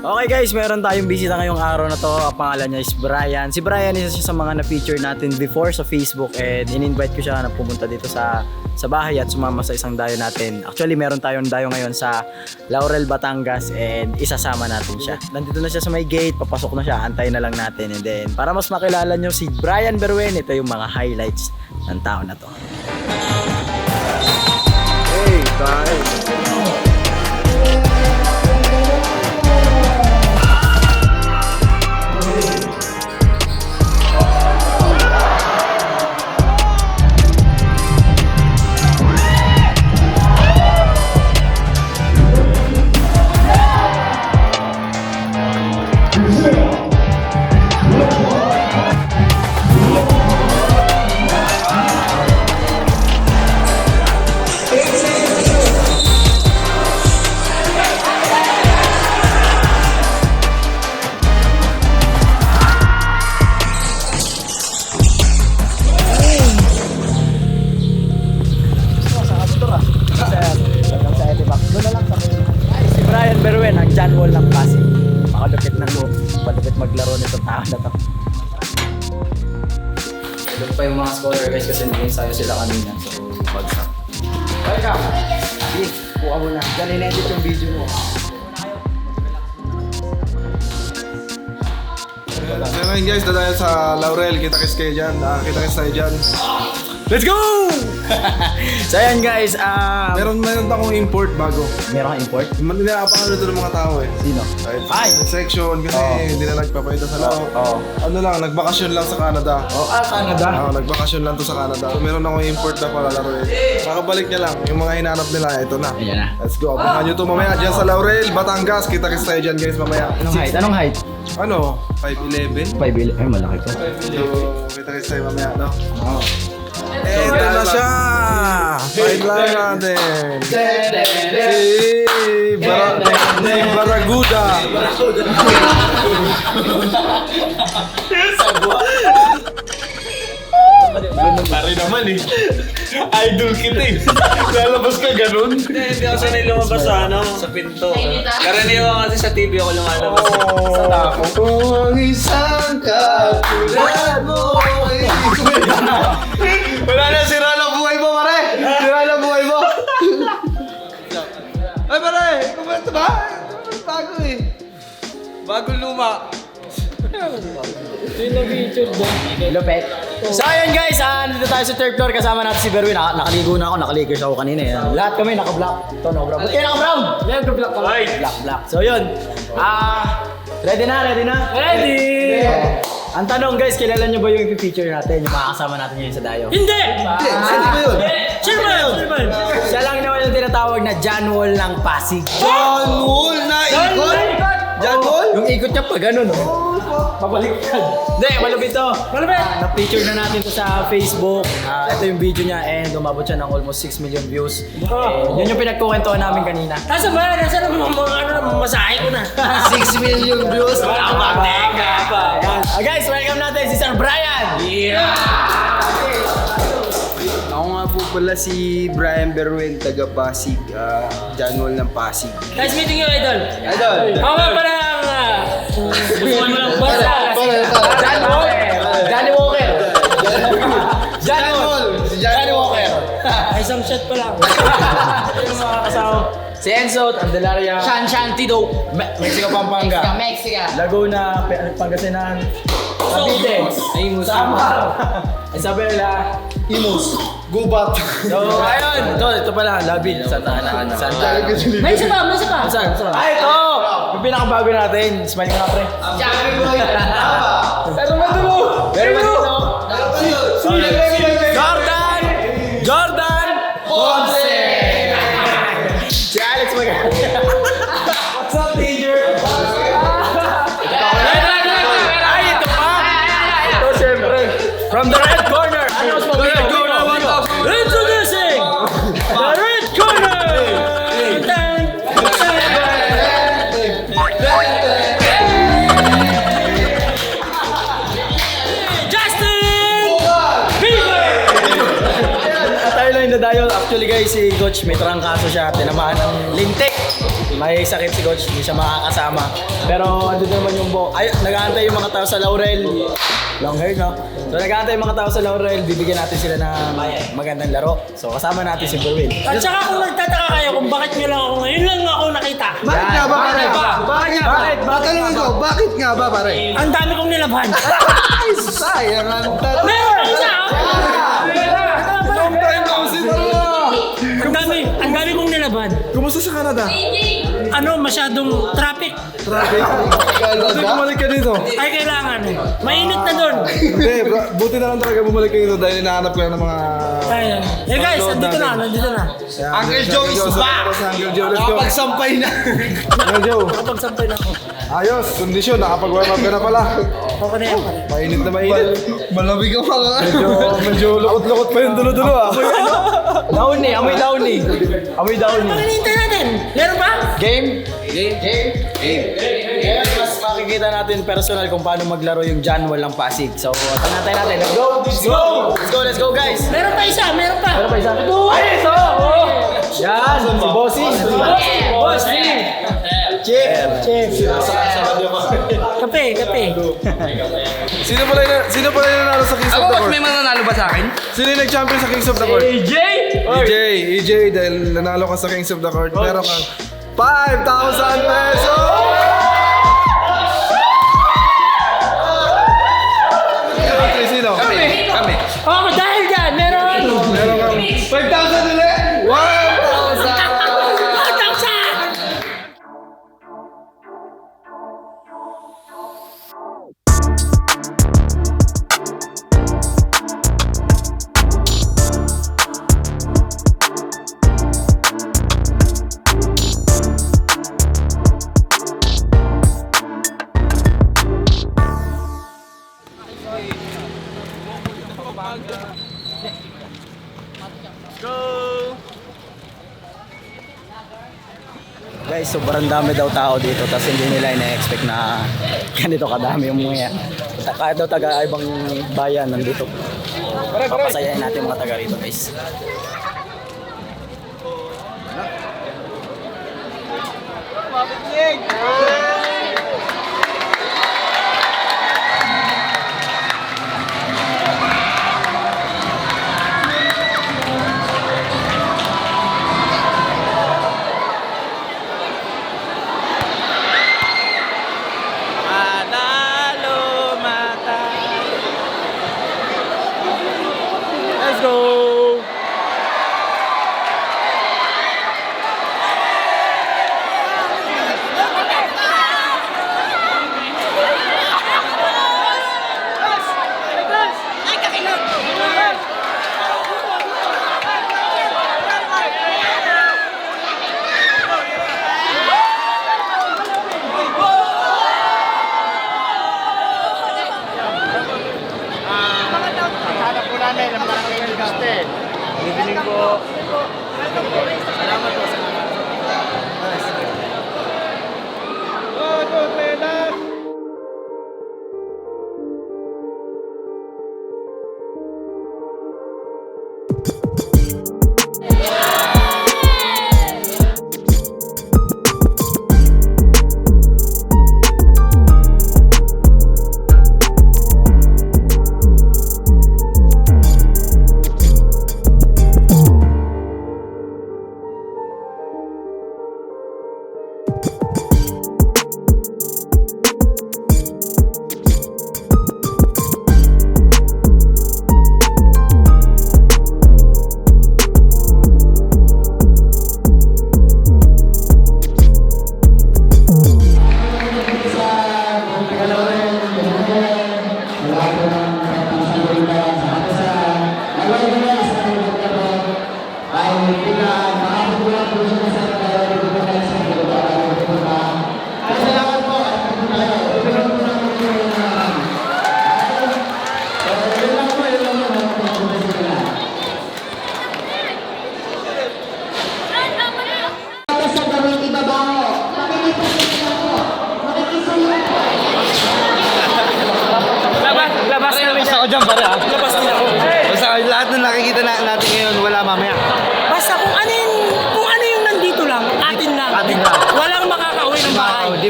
Okay guys, meron tayong bisita ngayong araw na to. Ang pangalan niya is Brian. Si Brian isa siya sa mga na-feature natin before sa Facebook and in-invite ko siya na pumunta dito sa bahay at sumama sa isang dayo natin. Actually, meron tayong dayo ngayon sa Laurel, Batangas and isasama natin siya. Nandito na siya sa may gate, papasok na siya, antayin na lang natin. And then, para mas makilala nyo si Brian Berwen, ito yung mga highlights ng tao na to. Hey, Brian! John Wall ng Pasig. Makalupit ng loob. Palupit maglaro nito tao na to. Ito pa yung mga scholar guys kasi hindi sayo sila kanina. So, bagsak. Welcome! Sige, buka mo na. Diyan in-edit yung video mo. So ngayon guys, dadayo sa Laurel. Kita-kis kayo dyan. Kita-kis tayo dyan. Let's go! So ayan guys, Meron akong import bago. meron kang import? Nilaapangan nito ng mga tao eh. Sino? Ay! Section kasi hindi na nagpapayta sa loob. Ano lang, nagbakasyon lang sa Canada. Canada? Nagbakasyon lang to sa Canada. So meron akong import na palalaro eh. Kakabalik niya lang. Yung mga hinanap nila, ito na. Ayan na. Let's go. Abangan nyo to mamaya dyan sa Laurel, Batangas. Kita-kis tayo dyan guys mamaya. Anong height? Ano? 5'11"? 5'11". Ay, malaki to. So, kita-kis tayo mamaya, no? Eto na siya! Fight lang natin! Si Baraguda! Pare naman eh. Idol kita eh. Lalabas ka ganun. Hindi ako sanay lumabas sa pinto. Karaniwan kasi sa TV ako lumalabas. Sa tako. Kung isang katulad mo Wala na, sira na buhay mo pare. Sira na buhay mo. Ay pare! Kumento ba? Bago eh! Bagong luma. Lupet. So ayan guys, nandito tayo sa third floor kasama natin si Berwin. Nakaligo na ako, nakaligo ako kanina eh. Lahat kami naka-block. Ito naka-brown. Ba't kayo naka-brown? Naka-block ka. Black. So yun. Ready na? Ready! Ang tanong guys, kilala nyo ba yung i-feature natin? Yung makakasama natin ngayon sa dayo? Hindi! Sino ba yun? Sino ba yun? Siya lang naman yung tinatawag na John Wall ng Pasig. John Wall na ikot! John Wall? Yung ikot niya pa ganun oh. Pabaliktad. Hindi, malupit to. Na-feature na natin to sa Facebook. Ito yung video niya and umabot siya ng almost 6 million views. And yun yung pinagkukwentuhan namin kanina. Nasa ba? Nasa na mga masahe ko na. 6 million views. Teka pa. Guys, welcome natin si Sir Brian. Ako nga po pala si Brian Berwen, taga Pasig, John Wall ng Pasig. Nice meeting you, Idol. Idol! Ako nga pala ang gustuhan mo lang basa. John Wall. Johnny Walker. John Wall. Johnny Walker. Isang shot pa lang. Yung mga kasama. Si Enzo, Candelaria. Shantido. Mexico, Pampanga. Mexico. Laguna, Pangasinan. Cavite. Samar. Isabela. Imus. Gubat! So, ayun. Ito pala, Labi. Santa Ana. Santa. May isa pa. Saan? Ay, ito! Yung pinakabago natin. Smile nga, pre. Pero madulo! Jordan Ponce! Si Alex Magana. What's up, teacher? Ay, ito pa! Ito, siyempre. From the red corner. Ano mas maganda? Introducing the red corner! Actually guys, si Coach may trangkaso siya, tinamaan ng lintik. may sakit si Coach, hindi siya makakasama. Pero andun naman yung ay, nag-aantay yung mga tao sa Laurel. Long hair, no? So nag-aantay yung mga tao sa Laurel, bibigyan natin sila ng magandang laro. So kasama natin si Berwin. At saka kung nagtataka kayo kung bakit nyo lang ako ngayon lang ako nakita. Bakit nga ba, pare? Bakit nga ba? Matanungin ko, bakit nga ba, pare? Ang dami kong nilabhan. Ay, sayang ang tat. Meron pa isa! Long time no see, bro. Ang dami kong nilabhan. Kumusta sa Canada? Ano, masyadong traffic. Traffic. Buti bumalik ka dito. Ay, kailangan eh. Mainit na doon. Hindi, buti na lang talaga bumalik ka dito dahil hinahanap ko yan ng mga... Ayan. Eh guys, nandito na. Uncle Joe is back! Uncle Joe, let's go. Nakapagsampay na. Uncle Joe, Kapagsampay na ako. ayos, kondisyon, nakapag-warm up ka na pala. Okay na yan, pare. Mainit na mainit. Malamig ka pa nga. Medyo lukot-lukot pa yung dulo-dulo ah. Down eh, amoy down eh. Amoy down Ano eh. hinihintay natin? Meron ba? Game? Mas makikita natin personal kung paano maglaro yung John Walang Pasig. So, tanatay natin. Let's go! Let's go guys! Meron pa isa, meron pa. Ano pa isa? Ay, ito! Yan, si Bossing. Bossing! Chef! Kape. Sino pala yung nanalo sa Kings of Ako, the boss, Court? may mananalo ba sa akin? Sino yung nag-champion sa Kings of the Court? EJ, dahil nanalo ka sa Kings of the Court, meron kang 5,000 pesos! Sino? Kami. Oh, dahil dyan, meron. Meron kang 5,000 ulit! 1,000! Guys, sobrang dami daw tao dito tapos hindi nila ina-expect na ganito kadami yung mga yan. Kahit daw taga ibang bayan nandito. Papasayahin natin yung mga taga rito guys. Let's go!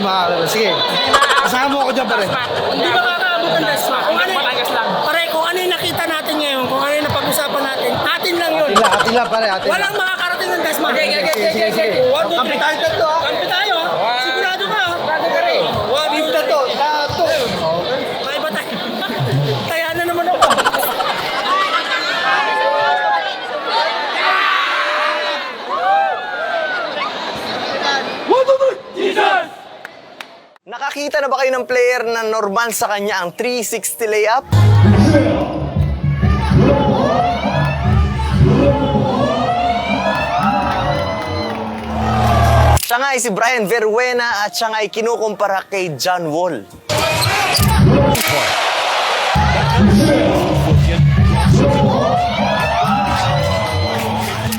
makakalaban. Sige. Kasama mo ako dyan, pare. Hindi ba makakaabot ng Desma? Kung ano, pare, kung ano yung nakita natin ngayon, kung ano yung napag-usapan natin, atin lang yun. Atin lang, pare. Atin lang. Walang makakarating ng Desma. Sige. 1, 2, 3. Kampi tayo tatlo, ha? Kampi tayo, ha? Sigurado ka, ha? Sigurado ka rin. 1, 2, 3. May ba tayo? Kaya na naman ako. Nakakita na ba kayo ng player na normal sa kanya ang 360 layup? Siya nga ay si Brian Verwena at siya nga ay kinukumpara kay John Wall.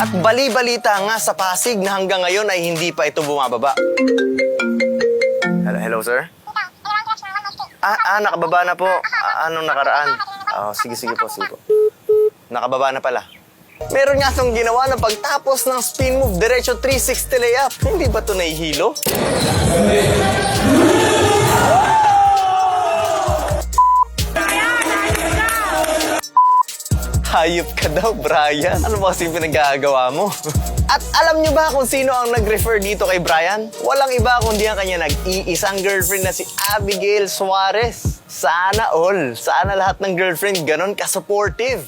At bali-balita nga sa Pasig na hanggang ngayon ay hindi pa ito bumababa. Hello, sir? Nakababa na po. Anong nakaraan? Sige po. Nakababa na pala. Meron nga itong ginawa na pagtapos ng spin move, diretso 360 layup. Hindi ba ito nahihilo? Hayop ka daw, Brian. Ano ba kasi pinagagawa mo? At alam nyo ba kung sino ang nag-refer dito kay Brian? Walang iba kundi ang kanya nag-iisang girlfriend na si Abigail Suarez. Sana all. Sana lahat ng girlfriend ganon ka-supportive.